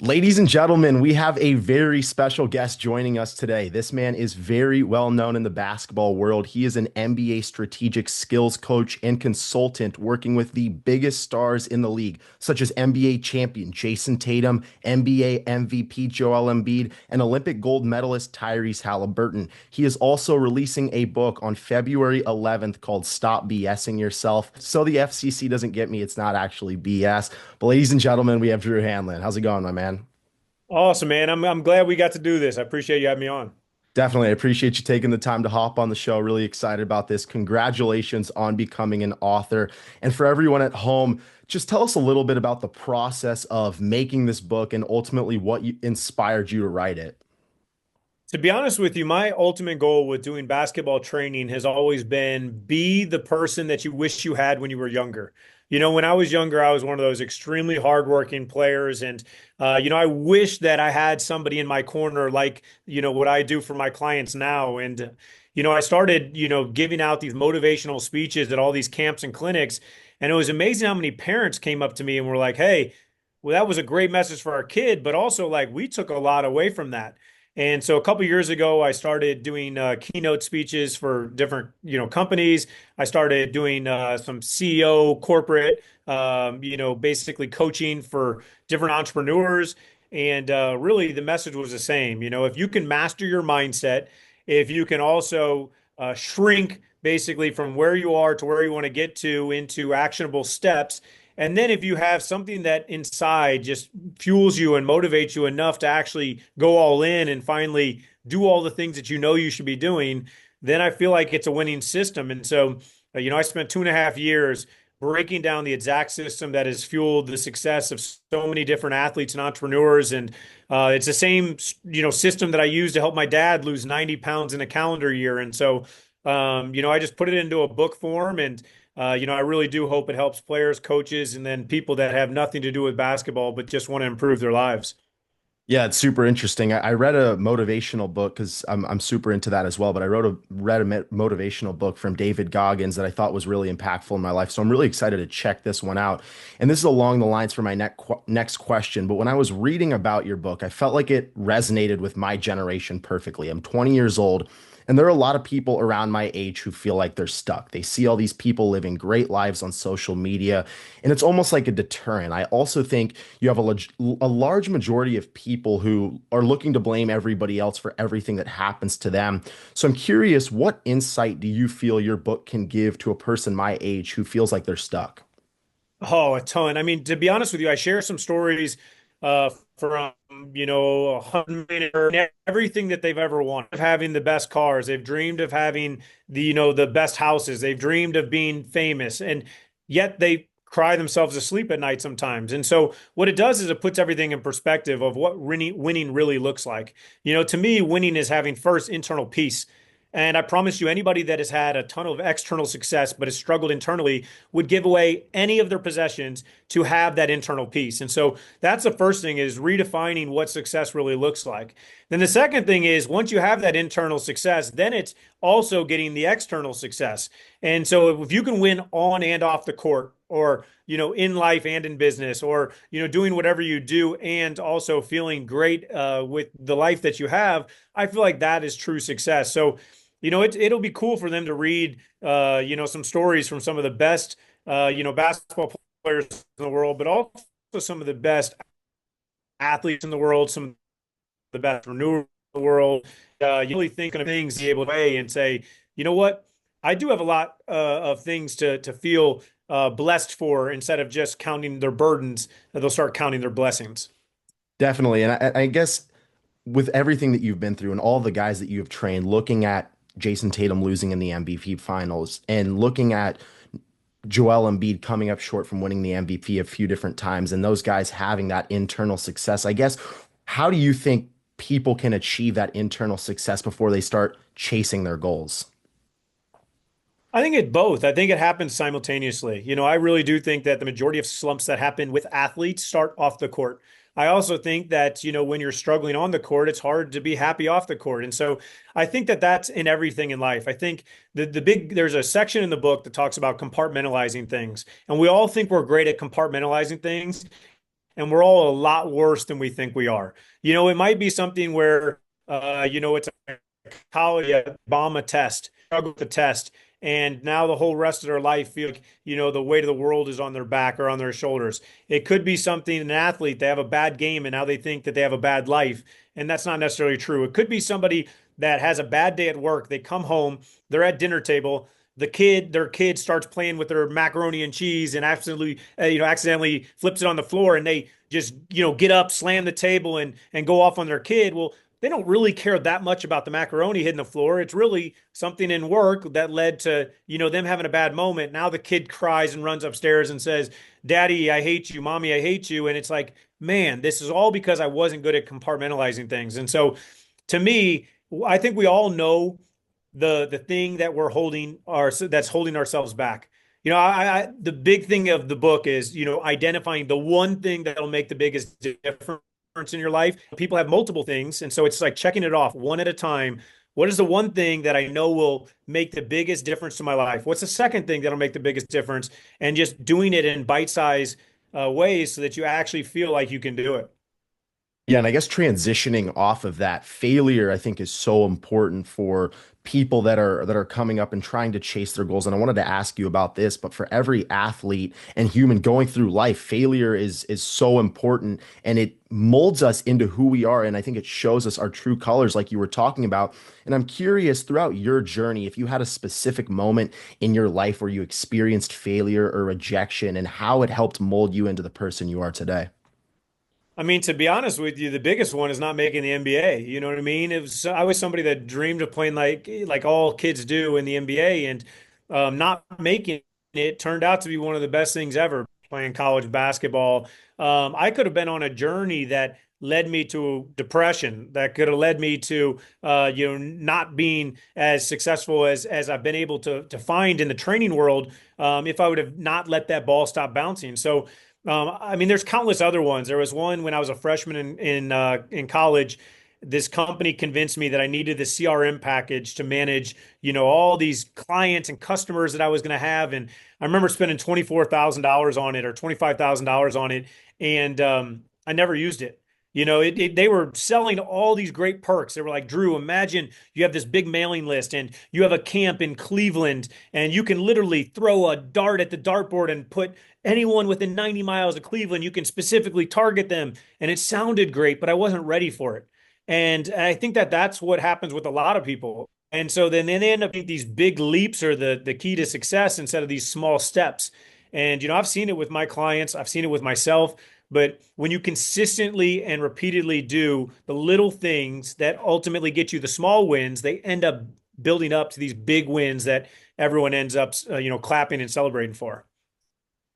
Ladies and gentlemen, we have a very special guest joining us today. This man is very well known in the basketball world. He is an NBA strategic skills coach and consultant working with the biggest stars in the league, such as NBA champion Jayson Tatum, NBA MVP Joel Embiid, and Olympic gold medalist Tyrese Haliburton. He is also releasing a book on February 11th called Stop BSing Yourself. So the FCC doesn't get me, it's not actually BS. But ladies and gentlemen, we have Drew Hanlen. How's it going, my man? Awesome, man. I'm glad we got to do this. I appreciate you having me on. Definitely. I appreciate you taking the time to hop on the show. Really excited about this. Congratulations on becoming an author. And for everyone at home, just tell us a little bit about the process of making this book and ultimately inspired you to write it. To be honest with you, my ultimate goal with doing basketball training has always been be the person that you wish you had when you were younger. When I was younger, I was one of those extremely hardworking players. And, I wish that I had somebody in my corner like, what I do for my clients now. And, I started, giving out these motivational speeches at all these camps and clinics. And it was amazing how many parents came up to me and were like, hey, well, that was a great message for our kid, but also like we took a lot away from that. And so a couple years ago, I started doing keynote speeches for different, companies. I started doing some CEO corporate, basically coaching for different entrepreneurs. And really, the message was the same. If you can master your mindset, if you can also shrink basically from where you are to where you want to get to into actionable steps, and then if you have something that inside just fuels you and motivates you enough to actually go all in and finally do all the things that you know you should be doing, then I feel like it's a winning system. And so, I spent 2.5 years breaking down the exact system that has fueled the success of so many different athletes and entrepreneurs. And it's the same, system that I used to help my dad lose 90 pounds in a calendar year. And so, I just put it into a book form and I really do hope it helps players, coaches, and then people that have nothing to do with basketball but just want to improve their lives. Yeah, it's super interesting. I read a motivational book because I'm super into that as well. But I read a motivational book from David Goggins that I thought was really impactful in my life. So I'm really excited to check this one out. And this is along the lines for my next question. But when I was reading about your book, I felt like it resonated with my generation perfectly. I'm 20 years old. And there are a lot of people around my age who feel like they're stuck. They see all these people living great lives on social media, and it's almost like a deterrent. I also think you have a large majority of people who are looking to blame everybody else for everything that happens to them. So I'm curious, what insight do you feel your book can give to a person my age who feels like they're stuck? Oh, a ton. I mean, to be honest with you, I share some stories from, 100 minute, everything that they've ever wanted, of having the best cars. They've dreamed of having the best houses. They've dreamed of being famous, and yet they cry themselves to sleep at night sometimes. And so what it does is it puts everything in perspective of what winning really looks like. To me, winning is having first internal peace. And I promise you, anybody that has had a ton of external success but has struggled internally would give away any of their possessions to have that internal peace. And so that's the first thing, is redefining what success really looks like. Then the second thing is, once you have that internal success, then it's also getting the external success. And so if you can win on and off the court, or in life and in business, or doing whatever you do and also feeling great with the life that you have, I feel like that is true success. So it'll be cool for them to read, some stories from some of the best, basketball players in the world, but also some of the best athletes in the world, some of the best entrepreneurs in the world. You really think of things to be able to weigh and say, you know what, I do have a lot of things to feel blessed for. Instead of just counting their burdens, they'll start counting their blessings. Definitely. And I guess with everything that you've been through and all the guys that you have trained, looking at Jayson Tatum losing in the MVP finals and looking at Joel Embiid coming up short from winning the MVP a few different times and those guys having that internal success, I guess, how do you think people can achieve that internal success before they start chasing their goals? I think it both. I think it happens simultaneously. I really do think that the majority of slumps that happen with athletes start off the court. I also think that, when you're struggling on the court, it's hard to be happy off the court. And so I think that that's in everything in life. I think there's a section in the book that talks about compartmentalizing things. And we all think we're great at compartmentalizing things. and we're all a lot worse than we think we are. It might be something where, it's a college bomb a test, struggle with the test, and now the whole rest of their life feel like, the weight of the world is on their back or on their shoulders. It could be something, an athlete, they have a bad game and now they think that they have a bad life. And that's not necessarily true. It could be somebody that has a bad day at work. They come home, they're at dinner table. Their kid starts playing with their macaroni and cheese and absolutely, accidentally flips it on the floor, and they just, get up, slam the table, and go off on their kid. Well, they don't really care that much about the macaroni hitting the floor. It's really something in work that led to, them having a bad moment. Now the kid cries and runs upstairs and says, "Daddy, I hate you. Mommy, I hate you." And it's like, man, this is all because I wasn't good at compartmentalizing things. And so to me, I think we all know the thing that we're holding our that's holding ourselves back. The big thing of the book is, identifying the one thing that'll make the biggest difference in your life. People have multiple things, and so it's like checking it off one at a time. What is the one thing that I know will make the biggest difference to my life? What's the second thing that'll make the biggest difference? And just doing it in bite-sized ways so that you actually feel like you can do it. Yeah, and I guess transitioning off of that, failure, I think, is so important for people that are coming up and trying to chase their goals. And I wanted to ask you about this, but for every athlete and human going through life, failure is so important, and it molds us into who we are. And I think it shows us our true colors, like you were talking about. And I'm curious, throughout your journey, if you had a specific moment in your life where you experienced failure or rejection and how it helped mold you into the person you are today. I mean, to be honest with you, the biggest one is not making the NBA. You know what I mean? I was somebody that dreamed of playing like all kids do in the NBA, and not making it turned out to be one of the best things ever. Playing college basketball, I could have been on a journey that led me to depression. That could have led me to not being as successful as I've been able to find in the training world, if I would have not let that ball stop bouncing. So. I mean, there's countless other ones. There was one when I was a freshman in college. This company convinced me that I needed the CRM package to manage, all these clients and customers that I was going to have. And I remember spending $24,000 on it or $25,000 on it, and I never used it. They were selling all these great perks. They were like, "Drew, imagine you have this big mailing list and you have a camp in Cleveland, and you can literally throw a dart at the dartboard and put anyone within 90 miles of Cleveland. You can specifically target them." And it sounded great, but I wasn't ready for it. And I think that that's what happens with a lot of people. And so then they end up being these big leaps are the key to success instead of these small steps. And, I've seen it with my clients, I've seen it with myself. But when you consistently and repeatedly do the little things that ultimately get you the small wins, they end up building up to these big wins that everyone ends up, clapping and celebrating for.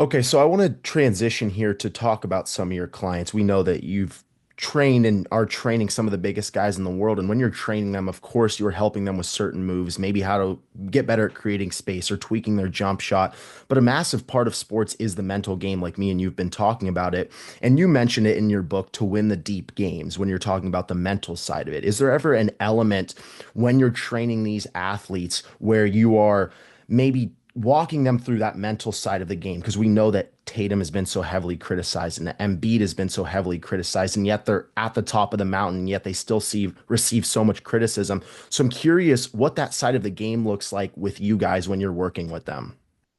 Okay, so I want to transition here to talk about some of your clients. We know that you've trained and are training some of the biggest guys in the world. And when you're training them, of course, you're helping them with certain moves, maybe how to get better at creating space or tweaking their jump shot. But a massive part of sports is the mental game, like me and you've been talking about it. And you mentioned it in your book to win the deep games when you're talking about the mental side of it. Is there ever an element when you're training these athletes where you are maybe walking them through that mental side of the game? Because we know that Tatum has been so heavily criticized and that Embiid has been so heavily criticized, and yet they're at the top of the mountain, yet they still receive so much criticism. So I'm curious what that side of the game looks like with you guys when you're working with them.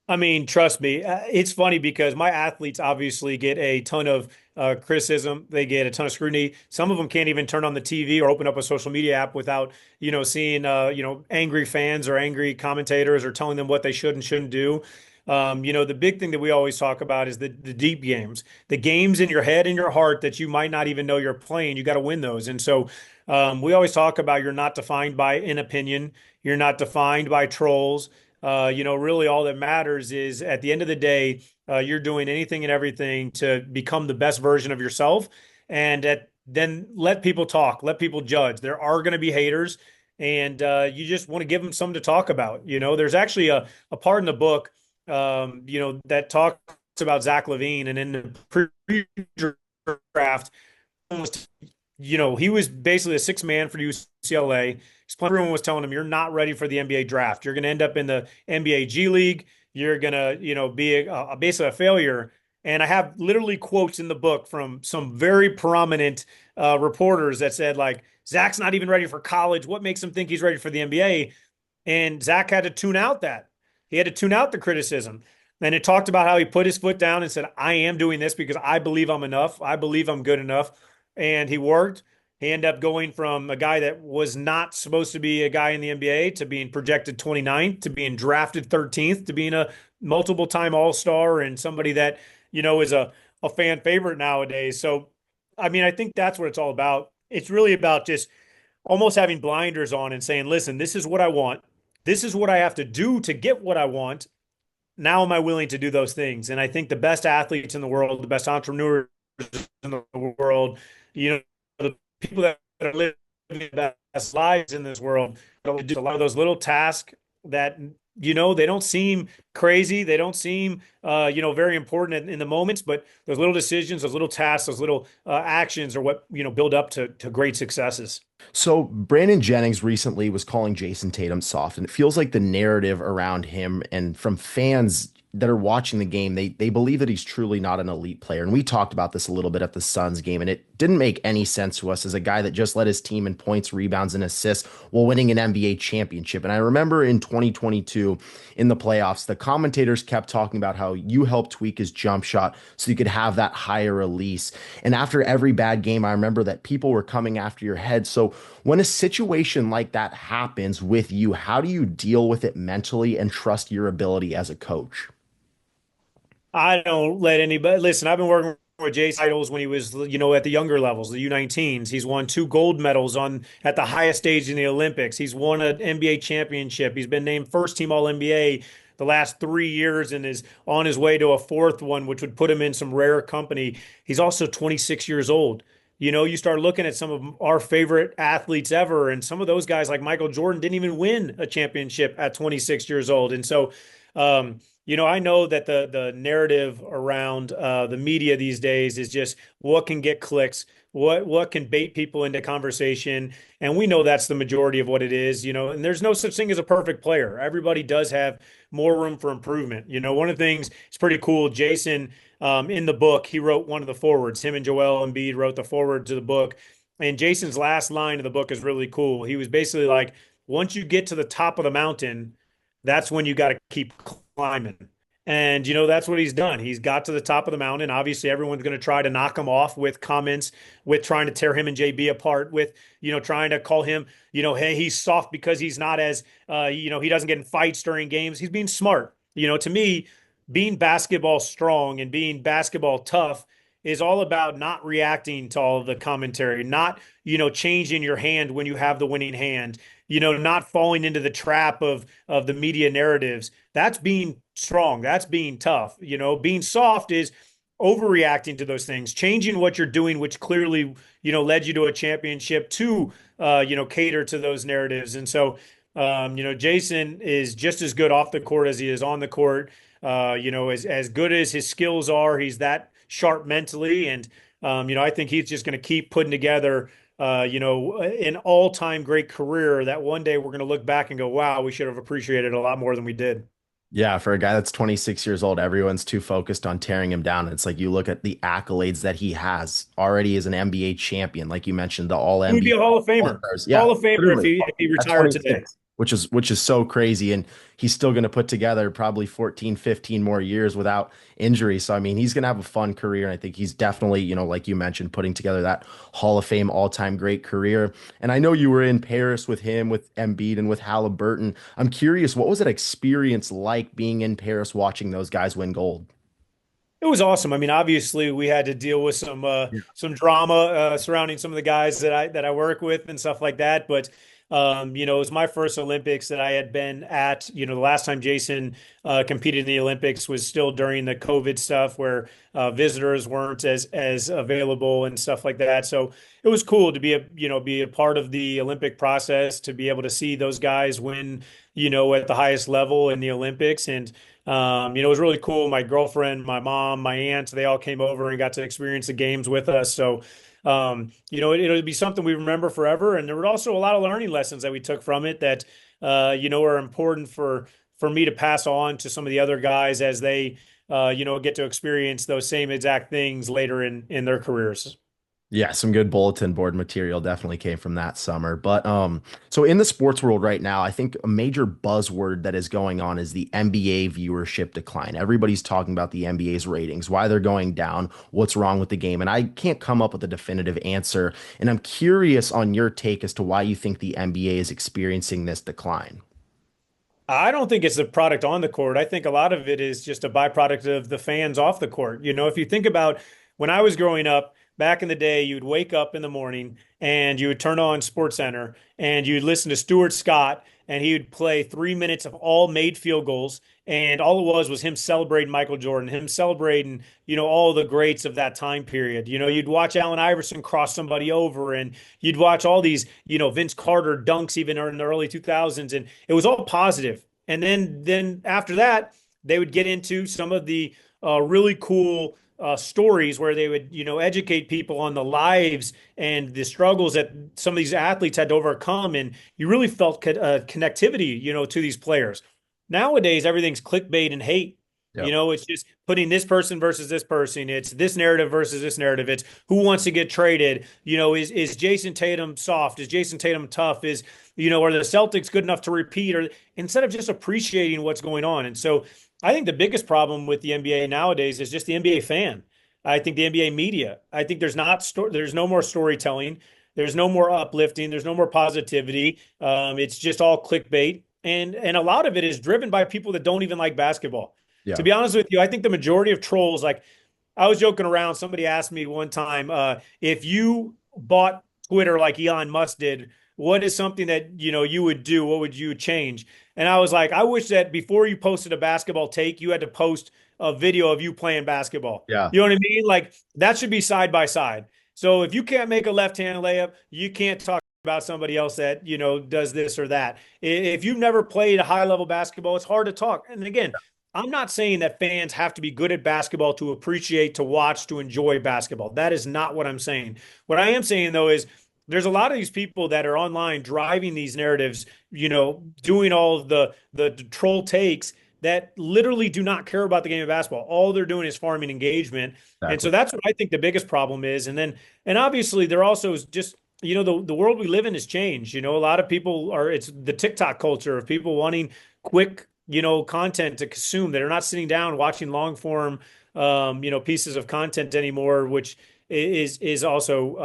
I mean, trust me, it's funny because my athletes obviously get a ton of criticism. They get a ton of scrutiny. Some of them can't even turn on the TV or open up a social media app without, seeing, angry fans or angry commentators or telling them what they should and shouldn't do. The big thing that we always talk about is the deep games, the games in your head and your heart that you might not even know you're playing. You got to win those. And so we always talk about you're not defined by an opinion. You're not defined by trolls. Really all that matters is at the end of the day, you're doing anything and everything to become the best version of yourself. And then let people talk, let people judge. There are going to be haters, and you just want to give them something to talk about. There's actually a part in the book, that talks about Zach Levine, and in the pre-draft, he was basically a six man for UCLA. Everyone was telling him, "You're not ready for the NBA draft. You're going to end up in the NBA G League. You're going to, be basically a failure." And I have literally quotes in the book from some very prominent reporters that said, like, Zach's not even ready for college. What makes him think he's ready for the NBA? And Zach had to tune out that. He had to tune out the criticism. And it talked about how he put his foot down and said, I am doing this because I believe I'm enough. I believe I'm good enough. And he worked. He ended up going from a guy that was not supposed to be a guy in the NBA to being projected 29th, to being drafted 13th, to being a multiple time All-Star and somebody that, is a fan favorite nowadays. So, I mean, I think that's what it's all about. It's really about just almost having blinders on and saying, listen, this is what I want. This is what I have to do to get what I want. Now, am I willing to do those things? And I think the best athletes in the world, the best entrepreneurs in the world, the people that are living the best lives in this world, do a lot of those little tasks that, they don't seem crazy. They don't seem, very important in the moments, but those little decisions, those little tasks, those little actions are what, build up to great successes. So Brandon Jennings recently was calling Jayson Tatum soft, and it feels like the narrative around him and from fans that are watching the game, they believe that he's truly not an elite player. And we talked about this a little bit at the Suns game, and it didn't make any sense to us as a guy that just led his team in points, rebounds, and assists while winning an NBA championship. And I remember in 2022 in the playoffs, the commentators kept talking about how you helped tweak his jump shot so you could have that higher release. And after every bad game, I remember that people were coming after your head. So when a situation like that happens with you, how do you deal with it mentally and trust your ability as a coach? I don't let anybody listen. I've been working with Jayson titles when he was, at the younger levels, the U19s. He's won two gold medals on at the highest stage in the Olympics. He's won an NBA championship. He's been named first team All NBA the last 3 years and is on his way to a fourth one, which would put him in some rare company. He's also 26 years old. You start looking at some of our favorite athletes ever, and some of those guys, like Michael Jordan, didn't even win a championship at 26 years old. And so, I know that the narrative around the media these days is just what can get clicks, what can bait people into conversation, and we know that's the majority of what it is. And there's no such thing as a perfect player. Everybody does have more room for improvement. One of the things it's pretty cool. Jayson, in the book, he wrote one of the forwards. Him and Joel Embiid wrote the forward to the book, and Jayson's last line of the book is really cool. He was basically like, once you get to the top of the mountain, that's when you got to keep climbing. And, that's what he's done. He's got to the top of the mountain. Obviously, everyone's going to try to knock him off with comments, with trying to tear him and JB apart, with, trying to call him, hey, he's soft because he's not as, he doesn't get in fights during games. He's being smart. To me, being basketball strong and being basketball tough is all about not reacting to all of the commentary, not, changing your hand when you have the winning hand, not falling into the trap of the media narratives. That's being strong. That's being tough. Being soft is overreacting to those things, changing what you're doing, which clearly, led you to a championship to, cater to those narratives. And so, Jayson is just as good off the court as he is on the court. As good as his skills are, he's that sharp mentally. And, I think he's just going to keep putting together, an all-time great career that one day we're going to look back and go, wow, we should have appreciated a lot more than we did. Yeah, for a guy that's 26 years old, everyone's too focused on tearing him down. It's like you look at the accolades that he has already as an NBA champion, like you mentioned, the all He would be a NBA Hall of Famer. stars. Yeah, Hall of Famer if literally he at retired today. 26, which is so crazy. And he's still going to put together probably 14, 15 more years without injury. So I mean, he's going to have a fun career. And I think he's definitely, like you mentioned, putting together that Hall of Fame all-time great career. And I know you were in Paris with him, with Embiid, and with Haliburton. I'm curious, what was that experience like being in Paris watching those guys win gold? It was awesome. I mean, obviously, we had to deal with some drama surrounding some of the guys that I work with and stuff like that. But it was my first Olympics that I had been at. The last time Jayson competed in the Olympics was still during the COVID stuff, where visitors weren't as available and stuff like that. So it was cool to be a part of the Olympic process, to be able to see those guys win, at the highest level in the Olympics. And it was really cool. My girlfriend, my mom, my aunt, they all came over and got to experience the games with us. So, it'll be something we remember forever. And there were also a lot of learning lessons that we took from it that, are important for me to pass on to some of the other guys as they, get to experience those same exact things later in their careers. Yeah, some good bulletin board material definitely came from that summer. But so in the sports world right now, I think a major buzzword that is going on is the NBA viewership decline. Everybody's talking about the NBA's ratings, why they're going down, what's wrong with the game, and I can't come up with a definitive answer. And I'm curious on your take as to why you think the NBA is experiencing this decline. I don't think it's a product on the court. I think a lot of it is just a byproduct of the fans off the court. If you think about when I was growing up back in the day, you'd wake up in the morning and you would turn on Sports Center and you'd listen to Stuart Scott and he would play 3 minutes of all made field goals. And all it was him celebrating Michael Jordan, him celebrating, all the greats of that time period. You'd watch Allen Iverson cross somebody over and you'd watch all these, Vince Carter dunks even in the early 2000s, and it was all positive. And then after that, they would get into some of the really cool stories where they would, educate people on the lives and the struggles that some of these athletes had to overcome. And you really felt connectivity, to these players. Nowadays, everything's clickbait and hate. Yep. It's just putting this person versus this person. It's this narrative versus this narrative. It's who wants to get traded. Is Jayson Tatum soft? Is Jayson Tatum tough? Are the Celtics good enough to repeat? Or instead of just appreciating what's going on. And so I think the biggest problem with the NBA nowadays is just the NBA fan. I think the NBA media. I think there's no more storytelling. There's no more uplifting. There's no more positivity. It's just all clickbait. And a lot of it is driven by people that don't even like basketball. To Yeah. be honest with you, I think the majority of trolls, like I was joking around. Somebody asked me one time, if you bought Twitter like Elon Musk did, what is something that you would do? What would you change? And I was like, I wish that before you posted a basketball take, you had to post a video of you playing basketball. Yeah. You know what I mean? Like that should be side by side. So if you can't make a left-hand layup, you can't talk about somebody else that does this or that. If you've never played a high-level basketball, it's hard to talk. And again, I'm not saying that fans have to be good at basketball to appreciate, to watch, to enjoy basketball. That is not what I'm saying. What I am saying, though, is there's a lot of these people that are online driving these narratives, doing all of the troll takes that literally do not care about the game of basketball. All they're doing is farming engagement. And Exactly. so that's what I think the biggest problem is. And obviously there also is just, the world we live in has changed. A lot of people it's the TikTok culture of people wanting quick, content to consume, that are not sitting down watching long form, pieces of content anymore, which is also,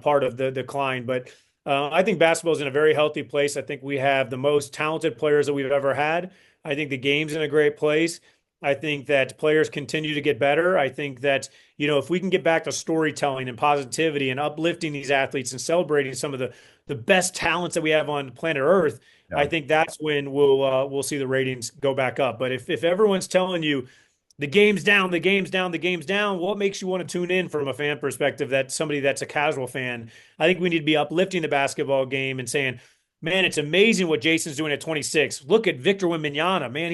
part of the decline. But I think basketball is in a very healthy place. I think we have the most talented players that we've ever had. I think the game's in a great place. I think that players continue to get better. I think that, if we can get back to storytelling and positivity and uplifting these athletes and celebrating some of the best talents that we have on planet Earth, Yeah. I think that's when we'll see the ratings go back up. But if everyone's telling you the game's down, the game's down, the game's down, what makes you want to tune in from a fan perspective, that somebody that's a casual fan? I think we need to be uplifting the basketball game and saying, man, it's amazing what Jayson's doing at 26. Look at Victor Wembanyama, man.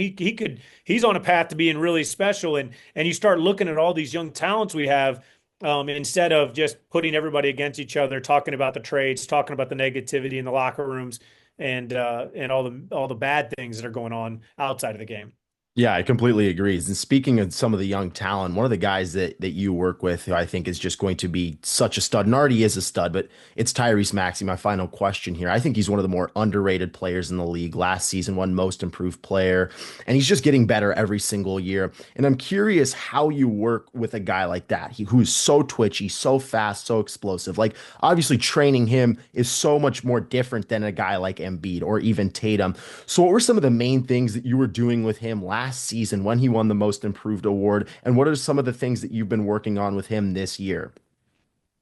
He's on a path to being really special. And you start looking at all these young talents we have, instead of just putting everybody against each other, talking about the trades, talking about the negativity in the locker rooms, and all the bad things that are going on outside of the game. Yeah, I completely agree. And speaking of some of the young talent, one of the guys that you work with who I think is just going to be such a stud, and already is a stud, but it's Tyrese Maxey. My final question here. I think he's one of the more underrated players in the league. Last season, won most improved player, and he's just getting better every single year. And I'm curious how you work with a guy like that, who's so twitchy, so fast, so explosive. Like, obviously, training him is so much more different than a guy like Embiid or even Tatum. So, what were some of the main things that you were doing with him last season when he won the most improved award? And what are some of the things that you've been working on with him this year?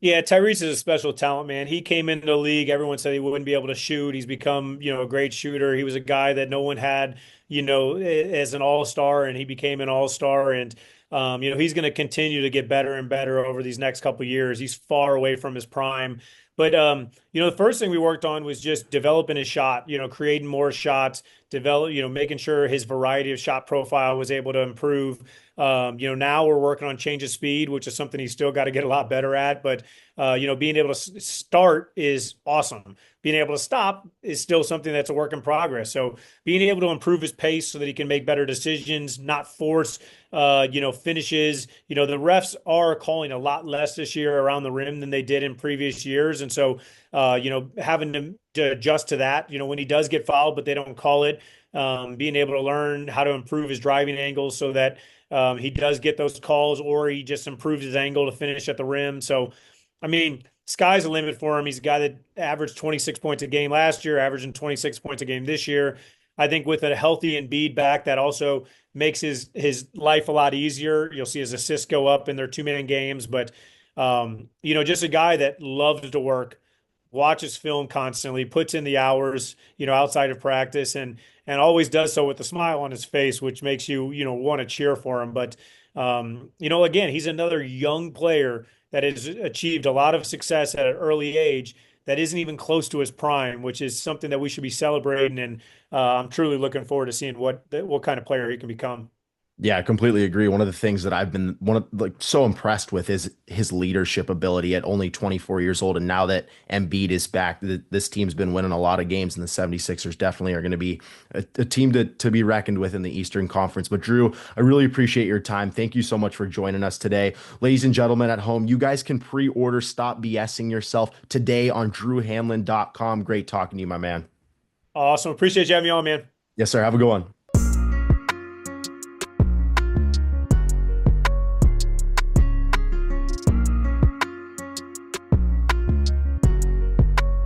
Yeah, Tyrese is a special talent, man. He came into the league. Everyone said he wouldn't be able to shoot. He's become, a great shooter. He was a guy that no one had, as an all-star, and he became an all-star. And, he's going to continue to get better and better over these next couple of years. He's far away from his prime. But, the first thing we worked on was just developing his shot, creating more shots, making sure his variety of shot profile was able to improve. Now we're working on change of speed, which is something he's still got to get a lot better at. But Being able to start is awesome. Being able to stop is still something that's a work in progress. So being able to improve his pace so that he can make better decisions, not force, finishes. The refs are calling a lot less this year around the rim than they did in previous years. And so, having to adjust to that, when he does get fouled, but they don't call it, being able to learn how to improve his driving angles so that he does get those calls, or he just improves his angle to finish at the rim. So, I mean, sky's the limit for him. He's a guy that averaged 26 points a game last year, averaging 26 points a game this year. I think with a healthy Embiid back, that also makes his life a lot easier. You'll see his assists go up in their 2-man games, but just a guy that loves to work, watches film constantly, puts in the hours, outside of practice, and always does so with a smile on his face, which makes you, want to cheer for him. But again, he's another young player that has achieved a lot of success at an early age that isn't even close to his prime, which is something that we should be celebrating. And I'm truly looking forward to seeing what kind of player he can become. Yeah, I completely agree. One of the things that I've been so impressed with is his leadership ability at only 24 years old. And now that Embiid is back, this team's been winning a lot of games, and the 76ers definitely are going to be a team to be reckoned with in the Eastern Conference. But Drew, I really appreciate your time. Thank you so much for joining us today. Ladies and gentlemen at home, you guys can pre-order Stop BSing Yourself today on drewhanlen.com. Great talking to you, my man. Awesome. Appreciate you having me on, man. Yes, sir. Have a good one.